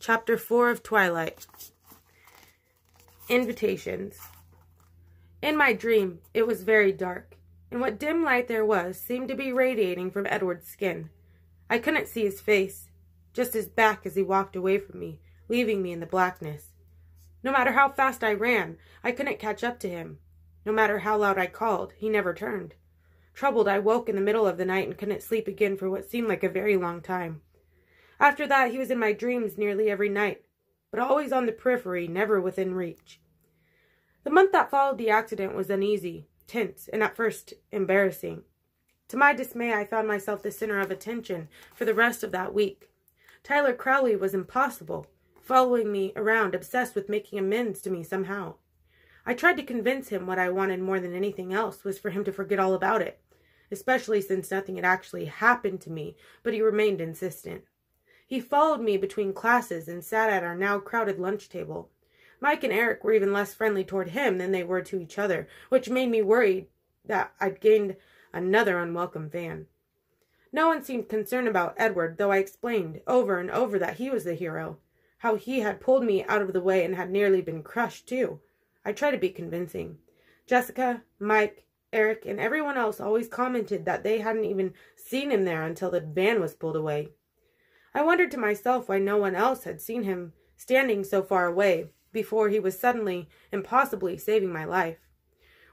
Chapter 4 of Twilight. Invitations. In my dream, it was very dark, and what dim light there was seemed to be radiating from Edward's skin. I couldn't see his face, just his back as he walked away from me, leaving me in the blackness. No matter how fast I ran, I couldn't catch up to him. No matter how loud I called, he never turned. Troubled, I woke in the middle of the night and couldn't sleep again for what seemed like a very long time. After that, he was in my dreams nearly every night, but always on the periphery, never within reach. The month that followed the accident was uneasy, tense, and at first embarrassing. To my dismay, I found myself the center of attention for the rest of that week. Tyler Crowley was impossible, following me around, obsessed with making amends to me somehow. I tried to convince him what I wanted more than anything else was for him to forget all about it, especially since nothing had actually happened to me, but he remained insistent. He followed me between classes and sat at our now crowded lunch table. Mike and Eric were even less friendly toward him than they were to each other, which made me worried that I'd gained another unwelcome fan. No one seemed concerned about Edward, though I explained over and over that he was the hero, how he had pulled me out of the way and had nearly been crushed, too. I tried to be convincing. Jessica, Mike, Eric, and everyone else always commented that they hadn't even seen him there until the van was pulled away. I wondered to myself why no one else had seen him standing so far away before he was suddenly and possibly saving my life.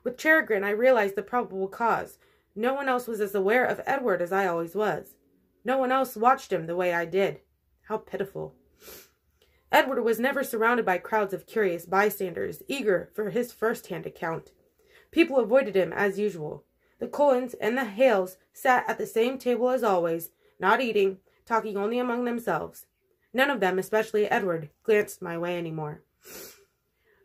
With chagrin, I realized the probable cause. No one else was as aware of Edward as I always was. No one else watched him the way I did. How pitiful. Edward was never surrounded by crowds of curious bystanders, eager for his first-hand account. People avoided him as usual. The Cullens and the Hales sat at the same table as always, not eating, talking only among themselves. None of them, especially Edward, glanced my way anymore.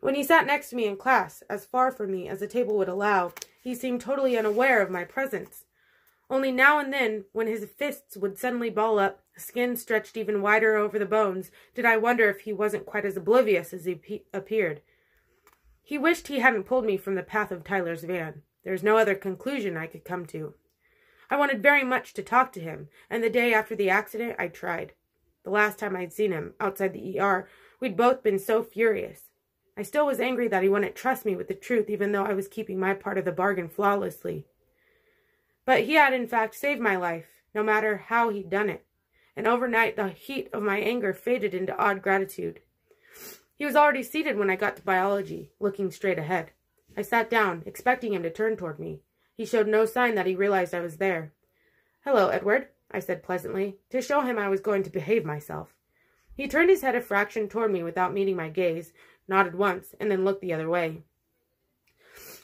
When he sat next to me in class, as far from me as the table would allow, he seemed totally unaware of my presence. Only now and then, when his fists would suddenly ball up, skin stretched even wider over the bones, did I wonder if he wasn't quite as oblivious as he appeared. He wished he hadn't pulled me from the path of Tyler's van. There was no other conclusion I could come to. I wanted very much to talk to him, and the day after the accident, I tried. The last time I'd seen him, outside the ER, we'd both been so furious. I still was angry that he wouldn't trust me with the truth, even though I was keeping my part of the bargain flawlessly. But he had, in fact, saved my life, no matter how he'd done it. And overnight, the heat of my anger faded into odd gratitude. He was already seated when I got to biology, looking straight ahead. I sat down, expecting him to turn toward me. He showed no sign that he realized I was there. "Hello, Edward," I said pleasantly, to show him I was going to behave myself. He turned his head a fraction toward me without meeting my gaze, nodded once, and then looked the other way.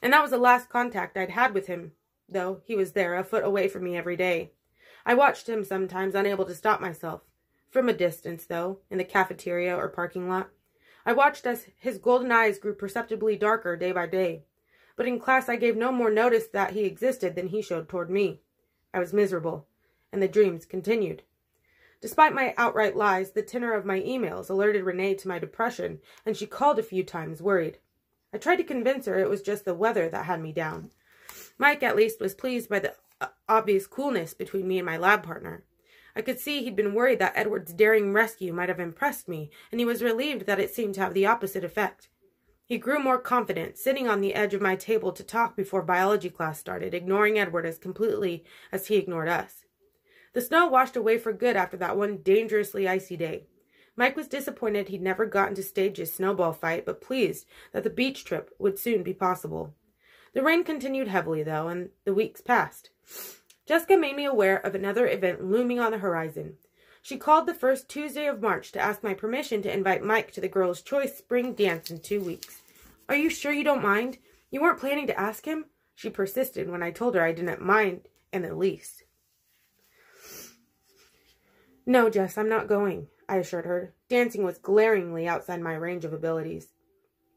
And that was the last contact I'd had with him, though he was there, a foot away from me every day. I watched him sometimes, unable to stop myself. From a distance, though, in the cafeteria or parking lot. I watched as his golden eyes grew perceptibly darker day by day. But in class I gave no more notice that he existed than he showed toward me. I was miserable, and the dreams continued. Despite my outright lies, the tenor of my emails alerted Renee to my depression, and she called a few times, worried. I tried to convince her it was just the weather that had me down. Mike, at least, was pleased by the obvious coolness between me and my lab partner. I could see he'd been worried that Edward's daring rescue might have impressed me, and he was relieved that it seemed to have the opposite effect. He grew more confident, sitting on the edge of my table to talk before biology class started, ignoring Edward as completely as he ignored us. The snow washed away for good after that one dangerously icy day. Mike was disappointed he'd never gotten to stage his snowball fight, but pleased that the beach trip would soon be possible. The rain continued heavily, though, and the weeks passed. Jessica made me aware of another event looming on the horizon. She called the first Tuesday of March to ask my permission to invite Mike to the Girls' Choice Spring Dance in 2 weeks. "Are you sure you don't mind? You weren't planning to ask him?" She persisted when I told her I didn't mind in the least. "No, Jess, I'm not going," I assured her. Dancing was glaringly outside my range of abilities.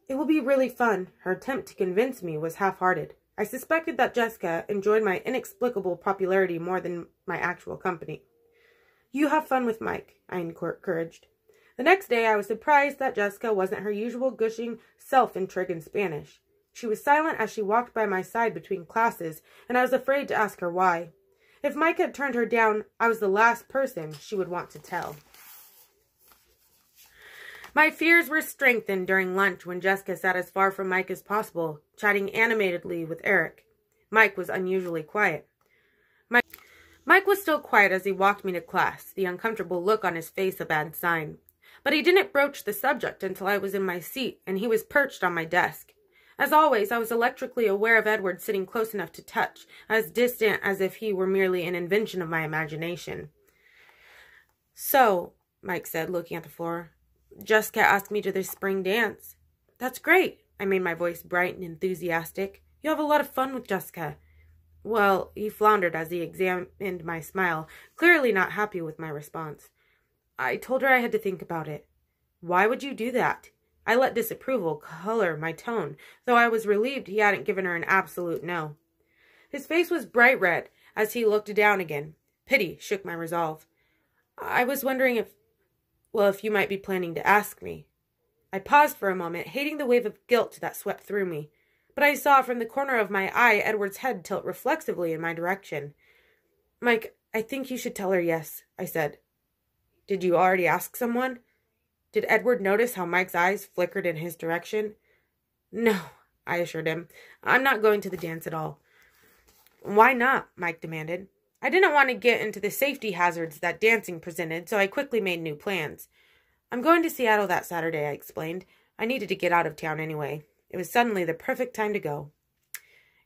"It will be really fun." Her attempt to convince me was half-hearted. I suspected that Jessica enjoyed my inexplicable popularity more than my actual company. "You have fun with Mike," I encouraged. The next day I was surprised that Jessica wasn't her usual gushing self in trig and Spanish. She was silent as she walked by my side between classes, and I was afraid to ask her why. If Mike had turned her down, I was the last person she would want to tell. My fears were strengthened during lunch when Jessica sat as far from Mike as possible, chatting animatedly with Eric. Mike was unusually quiet. Mike was still quiet as he walked me to class, the uncomfortable look on his face a bad sign. But he didn't broach the subject until I was in my seat and he was perched on my desk. As always, I was electrically aware of Edward sitting close enough to touch, as distant as if he were merely an invention of my imagination. "So," Mike said, looking at the floor, "Jessica asked me to this spring dance." "That's great." I made my voice bright and enthusiastic. "You'll have a lot of fun with Jessica." "Well," he floundered as he examined my smile, clearly not happy with my response. "I told her I had to think about it." "Why would you do that?" I let disapproval color my tone, though I was relieved he hadn't given her an absolute no. His face was bright red as he looked down again. Pity shook my resolve. "I was wondering if you might be planning to ask me." I paused for a moment, hating the wave of guilt that swept through me. But I saw from the corner of my eye Edward's head tilt reflexively in my direction. "Mike, I think you should tell her yes," I said. "Did you already ask someone?" Did Edward notice how Mike's eyes flickered in his direction? "No," I assured him. "I'm not going to the dance at all." "Why not?" Mike demanded. I didn't want to get into the safety hazards that dancing presented, so I quickly made new plans. "I'm going to Seattle that Saturday," I explained. I needed to get out of town anyway. It was suddenly the perfect time to go.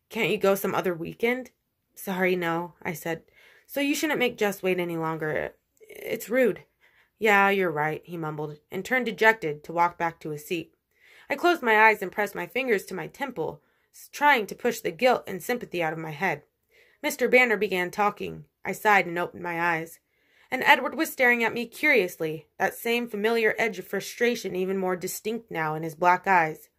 "Can't you go some other weekend?" "Sorry, no," I said. "So you shouldn't make Jess wait any longer. It's rude." "Yeah, you're right," he mumbled, and turned dejected to walk back to his seat. I closed my eyes and pressed my fingers to my temple, trying to push the guilt and sympathy out of my head. Mr. Banner began talking. I sighed and opened my eyes. And Edward was staring at me curiously, that same familiar edge of frustration even more distinct now in his black eyes.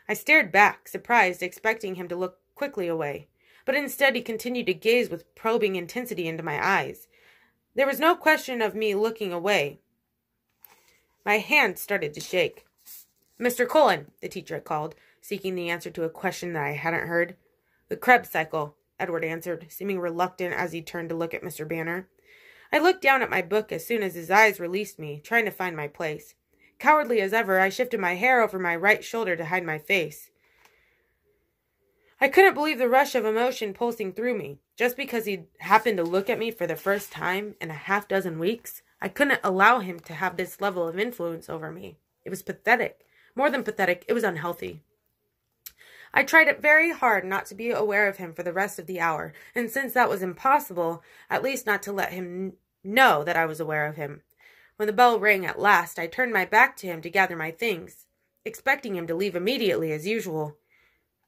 I stared back, surprised, expecting him to look quickly away. But instead he continued to gaze with probing intensity into my eyes. There was no question of me looking away. My hand started to shake. "Mr. Cullen," the teacher had called, seeking the answer to a question that I hadn't heard. "The Krebs cycle," Edward answered, seeming reluctant as he turned to look at Mr. Banner. I looked down at my book as soon as his eyes released me, trying to find my place. Cowardly as ever, I shifted my hair over my right shoulder to hide my face. I couldn't believe the rush of emotion pulsing through me. Just because he'd happened to look at me for the first time in a half-dozen weeks, I couldn't allow him to have this level of influence over me. It was pathetic. More than pathetic, it was unhealthy. I tried very hard not to be aware of him for the rest of the hour, and since that was impossible, at least not to let him know that I was aware of him. When the bell rang at last, I turned my back to him to gather my things, expecting him to leave immediately as usual.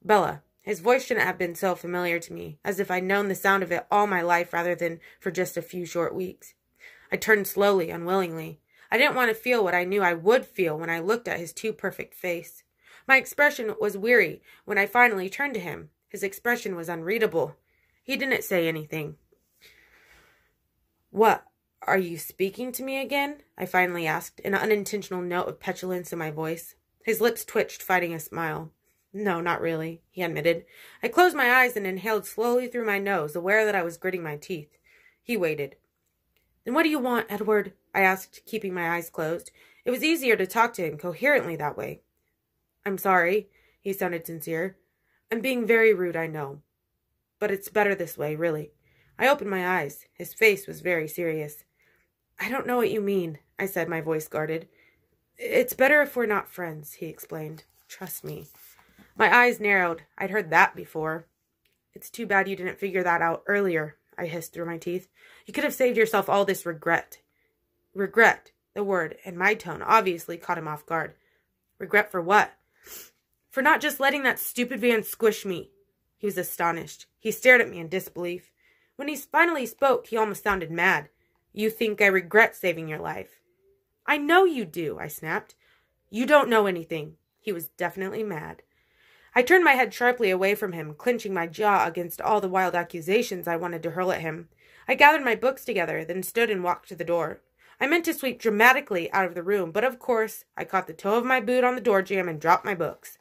"Bella." His voice shouldn't have been so familiar to me, as if I'd known the sound of it all my life rather than for just a few short weeks. I turned slowly, unwillingly. I didn't want to feel what I knew I would feel when I looked at his too-perfect face. My expression was weary when I finally turned to him. His expression was unreadable. He didn't say anything. "What? Are you speaking to me again?" I finally asked, an unintentional note of petulance in my voice. His lips twitched, fighting a smile. "No, not really," he admitted. I closed my eyes and inhaled slowly through my nose, aware that I was gritting my teeth. He waited. "Then what do you want, Edward?" I asked, keeping my eyes closed. It was easier to talk to him coherently that way. "I'm sorry." He sounded sincere. "I'm being very rude, I know. But it's better this way, really." I opened my eyes. His face was very serious. "I don't know what you mean," I said, my voice guarded. "It's better if we're not friends," he explained. "Trust me." My eyes narrowed. I'd heard that before. "It's too bad you didn't figure that out earlier," I hissed through my teeth. "You could have saved yourself all this regret." Regret, the word, and my tone obviously caught him off guard. "Regret for what?" "For not just letting that stupid van squish me." He was astonished. He stared at me in disbelief. When he finally spoke, he almost sounded mad. "You think I regret saving your life?" "I know you do," I snapped. "You don't know anything." He was definitely mad. I turned my head sharply away from him, clenching my jaw against all the wild accusations I wanted to hurl at him. I gathered my books together, then stood and walked to the door. I meant to sweep dramatically out of the room, but of course I caught the toe of my boot on the door jamb and dropped my books.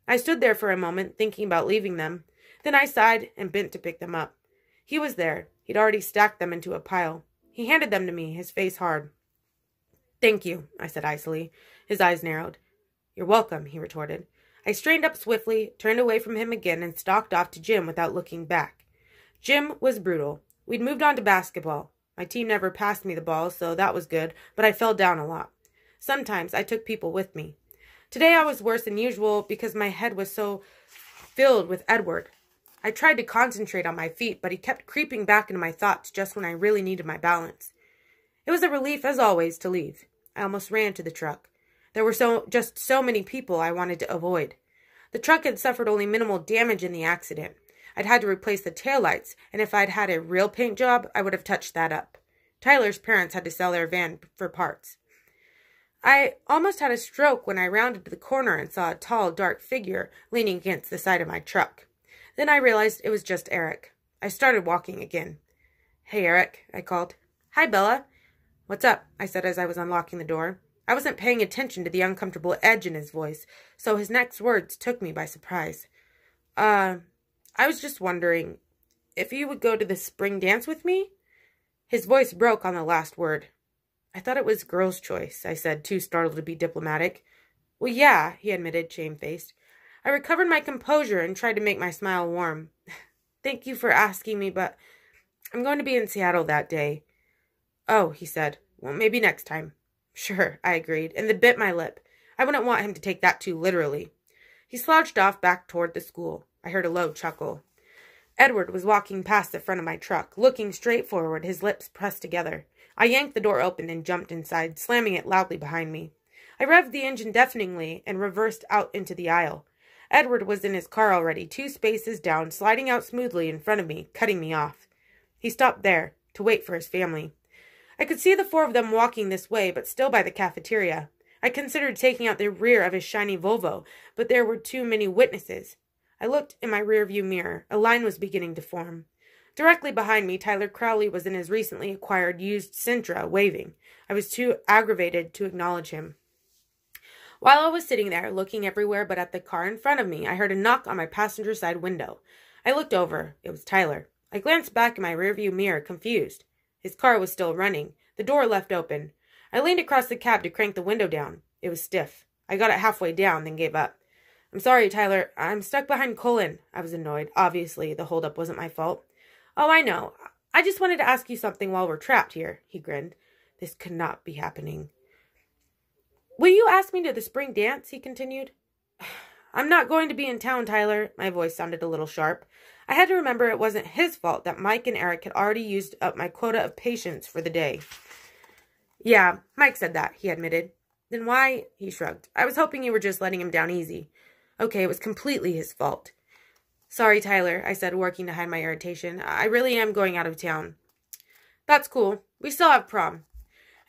I stood there for a moment, thinking about leaving them. Then I sighed and bent to pick them up. He was there. He'd already stacked them into a pile. He handed them to me, his face hard. Thank you, I said icily. His eyes narrowed. You're welcome, he retorted. I strained up swiftly, turned away from him again, and stalked off to gym without looking back. Gym was brutal. We'd moved on to basketball. My team never passed me the ball, so that was good, but I fell down a lot. Sometimes I took people with me. Today I was worse than usual because my head was so filled with Edward. I tried to concentrate on my feet, but he kept creeping back into my thoughts just when I really needed my balance. It was a relief, as always, to leave. I almost ran to the truck. There were just so many people I wanted to avoid. The truck had suffered only minimal damage in the accident. I'd had to replace the taillights, and if I'd had a real paint job, I would have touched that up. Tyler's parents had to sell their van for parts. I almost had a stroke when I rounded the corner and saw a tall, dark figure leaning against the side of my truck. Then I realized it was just Eric. I started walking again. Hey, Eric, I called. Hi, Bella. What's up? I said as I was unlocking the door. I wasn't paying attention to the uncomfortable edge in his voice, so his next words took me by surprise. I was just wondering if you would go to the spring dance with me? His voice broke on the last word. I thought it was girls' choice, I said, too startled to be diplomatic. Well, yeah, he admitted, shamefaced. I recovered my composure and tried to make my smile warm. Thank you for asking me, but I'm going to be in Seattle that day. Oh, he said. Well, maybe next time. Sure, I agreed, and then bit my lip. I wouldn't want him to take that too literally. He slouched off back toward the school. I heard a low chuckle. Edward was walking past the front of my truck, looking straight forward, his lips pressed together. I yanked the door open and jumped inside, slamming it loudly behind me. I revved the engine deafeningly and reversed out into the aisle. Edward was in his car already, 2 spaces down, sliding out smoothly in front of me, cutting me off. He stopped there, to wait for his family. I could see the 4 of them walking this way, but still by the cafeteria. I considered taking out the rear of his shiny Volvo, but there were too many witnesses. I looked in my rearview mirror. A line was beginning to form. Directly behind me, Tyler Crowley was in his recently acquired used Sentra, waving. I was too aggravated to acknowledge him. While I was sitting there, looking everywhere but at the car in front of me, I heard a knock on my passenger side window. I looked over. It was Tyler. I glanced back in my rearview mirror, confused. His car was still running, the door left open. I leaned across the cab to crank the window down. It was stiff. I got it halfway down, then gave up. I'm sorry, Tyler. I'm stuck behind Colin. I was annoyed. Obviously, the holdup wasn't my fault. Oh, I know. I just wanted to ask you something while we're trapped here, he grinned. This could not be happening. Will you ask me to the spring dance? He continued. I'm not going to be in town, Tyler. My voice sounded a little sharp. I had to remember it wasn't his fault that Mike and Eric had already used up my quota of patience for the day. Yeah, Mike said that, he admitted. Then why? He shrugged. I was hoping you were just letting him down easy. Okay, it was completely his fault. Sorry, Tyler, I said, working to hide my irritation. I really am going out of town. That's cool. We still have prom.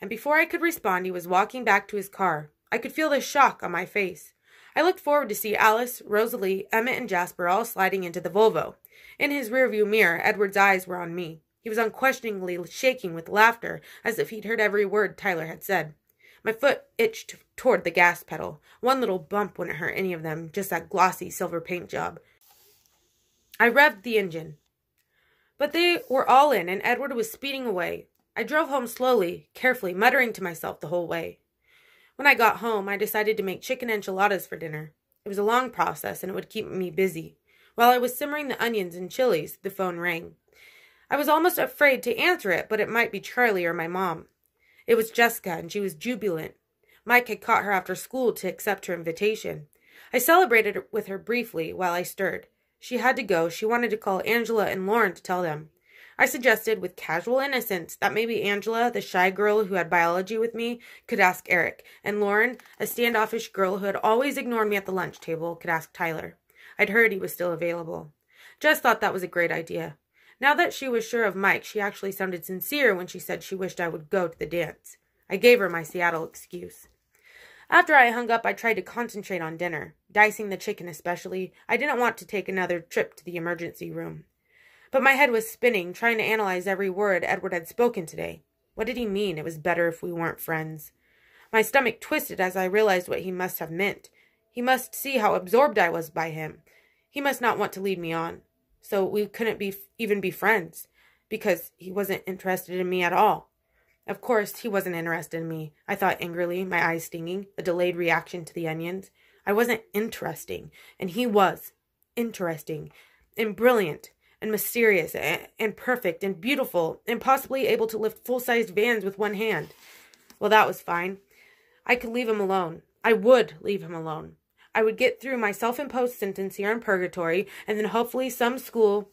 And before I could respond, he was walking back to his car. I could feel the shock on my face. I looked forward to see Alice, Rosalie, Emmett, and Jasper all sliding into the Volvo. In his rearview mirror, Edward's eyes were on me. He was unquestioningly shaking with laughter, as if he'd heard every word Tyler had said. My foot itched toward the gas pedal. One little bump wouldn't hurt any of them, just that glossy silver paint job. I revved the engine. But they were all in, and Edward was speeding away. I drove home slowly, carefully, muttering to myself the whole way. When I got home, I decided to make chicken enchiladas for dinner. It was a long process, and it would keep me busy. While I was simmering the onions and chilies, the phone rang. I was almost afraid to answer it, but it might be Charlie or my mom. It was Jessica, and she was jubilant. Mike had caught her after school to accept her invitation. I celebrated with her briefly while I stirred. She had to go. She wanted to call Angela and Lauren to tell them. I suggested, with casual innocence, that maybe Angela, the shy girl who had biology with me, could ask Eric, and Lauren, a standoffish girl who had always ignored me at the lunch table, could ask Tyler. I'd heard he was still available. Jess thought that was a great idea. Now that she was sure of Mike, she actually sounded sincere when she said she wished I would go to the dance. I gave her my Seattle excuse. After I hung up, I tried to concentrate on dinner, dicing the chicken especially. I didn't want to take another trip to the emergency room. But my head was spinning, trying to analyze every word Edward had spoken today. What did he mean? It was better if we weren't friends. My stomach twisted as I realized what he must have meant. He must see how absorbed I was by him. He must not want to lead me on. So we couldn't even be friends, because he wasn't interested in me at all. Of course, he wasn't interested in me, I thought angrily, my eyes stinging, a delayed reaction to the onions. I wasn't interesting, and he was. Interesting, and brilliant, and mysterious, and perfect, and beautiful, and possibly able to lift full-sized vans with one hand. Well, that was fine. I could leave him alone. I would leave him alone. I would get through my self-imposed sentence here in purgatory, and then hopefully some school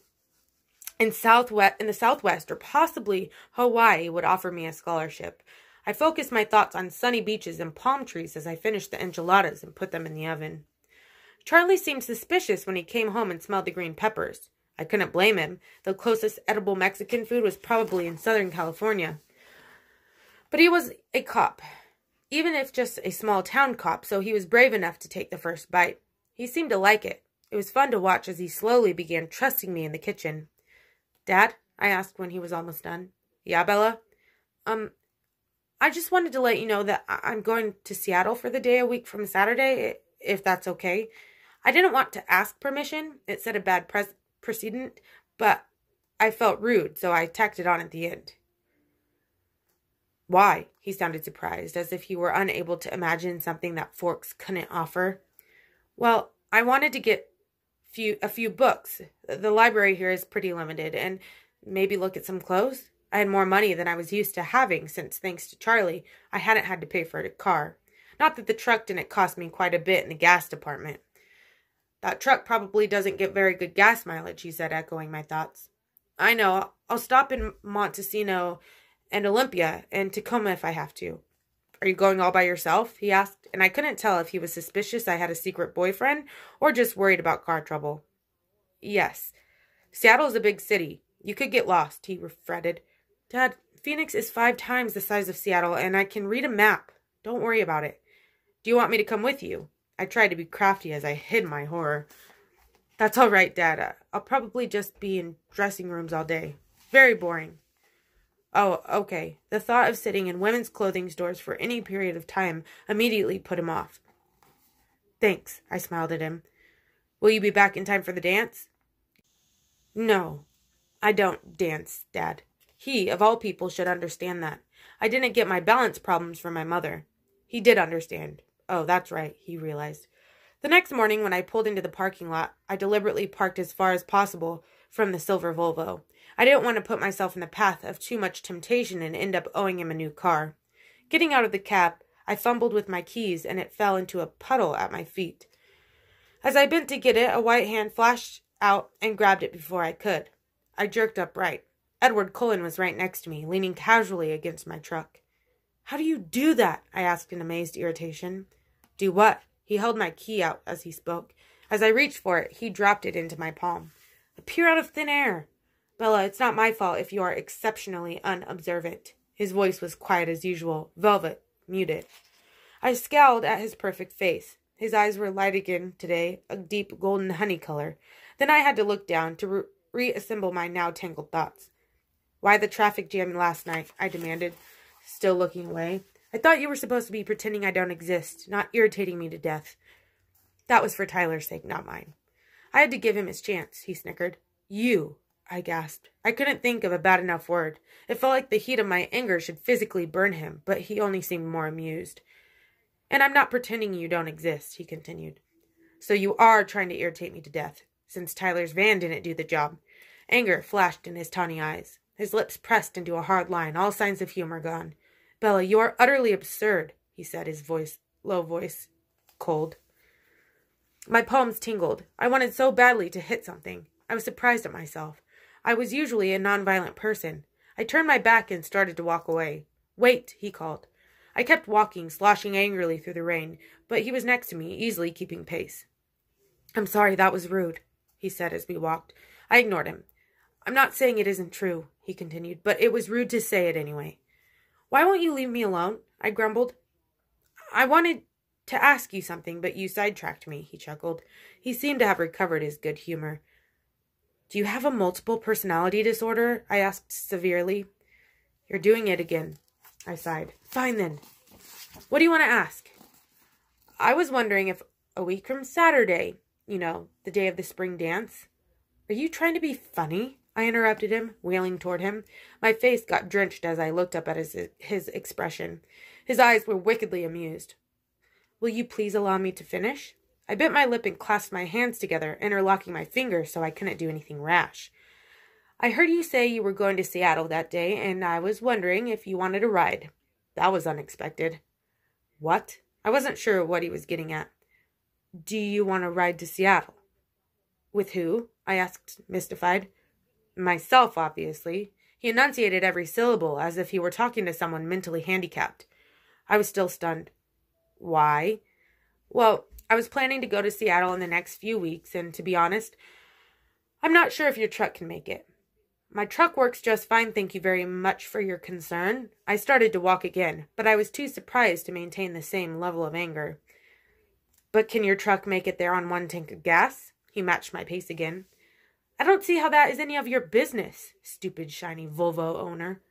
in the Southwest or possibly Hawaii would offer me a scholarship. I focused my thoughts on sunny beaches and palm trees as I finished the enchiladas and put them in the oven. Charlie seemed suspicious when he came home and smelled the green peppers. I couldn't blame him. The closest edible Mexican food was probably in Southern California. But he was a cop, even if just a small-town cop, so he was brave enough to take the first bite. He seemed to like it. It was fun to watch as he slowly began trusting me in the kitchen. "Dad?" I asked when he was almost done. "Yeah, Bella?" I just wanted to let you know that I'm going to Seattle for the day a week from Saturday, if that's okay. I didn't want to ask permission. It set a bad precedent, but I felt rude, so I tacked it on at the end. "Why?" He sounded surprised, as if he were unable to imagine something that Forks couldn't offer. "Well, I wanted to get a few books. The library here is pretty limited, and maybe look at some clothes." I had more money than I was used to having since, thanks to Charlie, I hadn't had to pay for a car. Not that the truck didn't cost me quite a bit in the gas department. "That truck probably doesn't get very good gas mileage," he said, echoing my thoughts. "I know. I'll stop in Montesino and Olympia and Tacoma if I have to." "Are you going all by yourself?" he asked, and I couldn't tell if he was suspicious I had a secret boyfriend or just worried about car trouble. "Yes. Seattle's a big city. You could get lost," he fretted. "Dad, Phoenix is 5 times the size of Seattle, and I can read a map. Don't worry about it." "Do you want me to come with you?" I tried to be crafty as I hid my horror. "That's all right, Dad. I'll probably just be in dressing rooms all day. Very boring." "Oh, okay." The thought of sitting in women's clothing stores for any period of time immediately put him off. "Thanks," I smiled at him. "Will you be back in time for the dance?" "No, I don't dance, Dad." He, of all people, should understand that. I didn't get my balance problems from my mother. He did understand. Oh, that's right, he realized. The next morning, when I pulled into the parking lot, I deliberately parked as far as possible from the silver Volvo. I didn't want to put myself in the path of too much temptation and end up owing him a new car. Getting out of the cab, I fumbled with my keys, and it fell into a puddle at my feet. As I bent to get it, a white hand flashed out and grabbed it before I could. I jerked upright. Edward Cullen was right next to me, leaning casually against my truck. "How do you do that?" I asked in amazed irritation. "Do what?" He held my key out as he spoke. As I reached for it, he dropped it into my palm. "Appear out of thin air." "Bella, it's not my fault if you are exceptionally unobservant." His voice was quiet as usual, velvet, muted. I scowled at his perfect face. His eyes were light again today, a deep golden honey color. Then I had to look down to reassemble my now tangled thoughts. "Why the traffic jam last night?" I demanded, still looking away. "I thought you were supposed to be pretending I don't exist, not irritating me to death." "That was for Tyler's sake, not mine." "I had to give him his chance," he snickered. "You," I gasped. I couldn't think of a bad enough word. It felt like the heat of my anger should physically burn him, but he only seemed more amused. "And I'm not pretending you don't exist," he continued. "So you are trying to irritate me to death, since Tyler's van didn't do the job." Anger flashed in his tawny eyes. His lips pressed into a hard line, all signs of humor gone. "Bella, you are utterly absurd," he said, his low voice, cold. My palms tingled. I wanted so badly to hit something. I was surprised at myself. I was usually a nonviolent person. I turned my back and started to walk away. "Wait," he called. I kept walking, sloshing angrily through the rain, but he was next to me, easily keeping pace. "I'm sorry, that was rude," he said as we walked. I ignored him. "I'm not saying it isn't true," he continued, "but it was rude to say it anyway." "Why won't you leave me alone?" I grumbled. "I wanted to ask you something, but you sidetracked me," he chuckled. He seemed to have recovered his good humor. "Do you have a multiple personality disorder?" I asked severely. "You're doing it again," I sighed. "Fine then. What do you want to ask?" "I was wondering if a week from Saturday, the day of the spring dance." "Are you trying to be funny?" I interrupted him, wheeling toward him. My face got drenched as I looked up at his expression. His eyes were wickedly amused. Will you please allow me to finish? I bit my lip and clasped my hands together, interlocking my fingers so I couldn't do anything rash. I heard you say you were going to Seattle that day, and I was wondering if you wanted a ride. That was unexpected. What? I wasn't sure what he was getting at. Do you want to ride to Seattle? With who? I asked, mystified. Myself, obviously. He enunciated every syllable as if he were talking to someone mentally handicapped. I was still stunned. Why? Well, I was planning to go to Seattle in the next few weeks, and to be honest, I'm not sure if your truck can make it. My truck works just fine, thank you very much for your concern. I started to walk again, but I was too surprised to maintain the same level of anger. But can your truck make it there on 1 tank of gas? He matched my pace again. I don't see how that is any of your business, stupid shiny Volvo owner.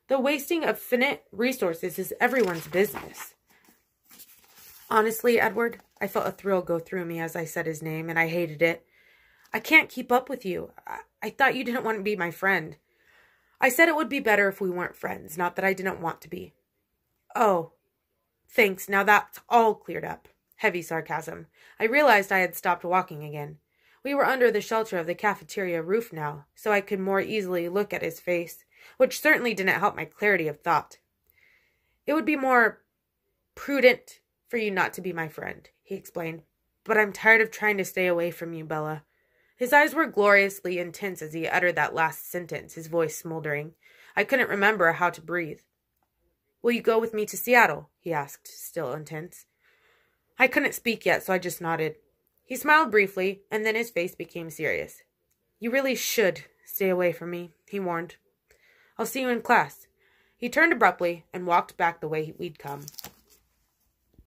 The wasting of finite resources is everyone's business. Honestly, Edward, I felt a thrill go through me as I said his name, and I hated it. I can't keep up with you. I thought you didn't want to be my friend. I said it would be better if we weren't friends, not that I didn't want to be. Oh, thanks, now that's all cleared up. Heavy sarcasm. I realized I had stopped walking again. We were under the shelter of the cafeteria roof now, so I could more easily look at his face, which certainly didn't help my clarity of thought. It would be more prudent for you not to be my friend, he explained, but I'm tired of trying to stay away from you, Bella. His eyes were gloriously intense as he uttered that last sentence, his voice smoldering. I couldn't remember how to breathe. Will you go with me to Seattle? He asked, still intense. I couldn't speak yet, so I just nodded. He smiled briefly, and then his face became serious. You really should stay away from me, he warned. I'll see you in class. He turned abruptly and walked back the way we'd come.